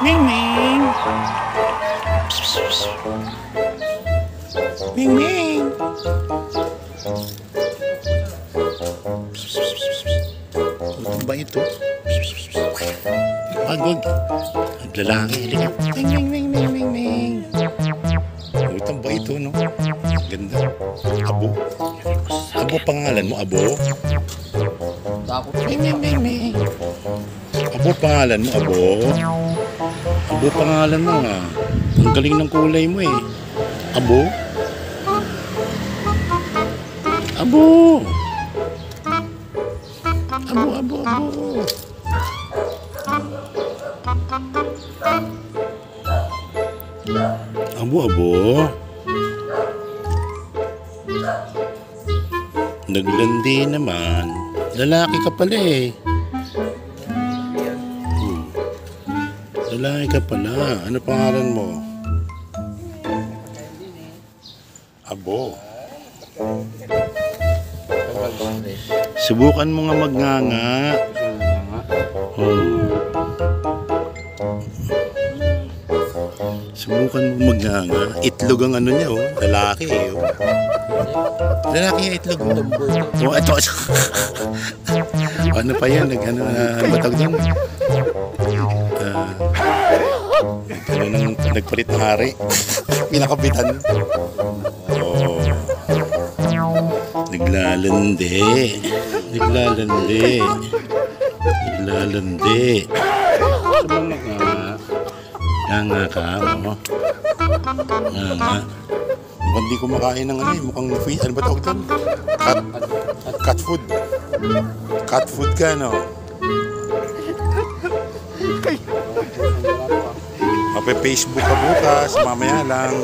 Ming Ming. Ming Ming. Ano ba ito? Agod. Lalaki. Ming Ming Ming Ming Ming Ming. Utang ba ito, no? Ganda. Abo. Abo pangalan mo, Abo? Ming Ming Ming Ming. Abo pangalan mo, Abo? Abo pangalan mo, nga. Ang galing ng kulay mo, eh. Abo? Abo! Abo, abo, abo. Abo, abo. Naglandi naman. Lalaki ka pala, eh. Lalaki ka pala. Ano pangalan mo? Abo. Subukan mo nga magnganga. Subukan mo magnganga. Itlog ang ano niya, oh. Lalaki, eh. Oh. Lalaki yung itlog mo. Oh, ito. Ano pa yan? Batag doon. Nagpalit ng hari. Pinakapitan. Oh. Naglalandi. Naglalandi. Naglalandi. Sumama ka. Nga ka, mo. Nga. Mukhang di kumakain ng ano eh. Mukhang feed. Ano ba tawag doon? Cat food. Cat food ka, no? Mape-Facebook ka bukas. Mamaya lang.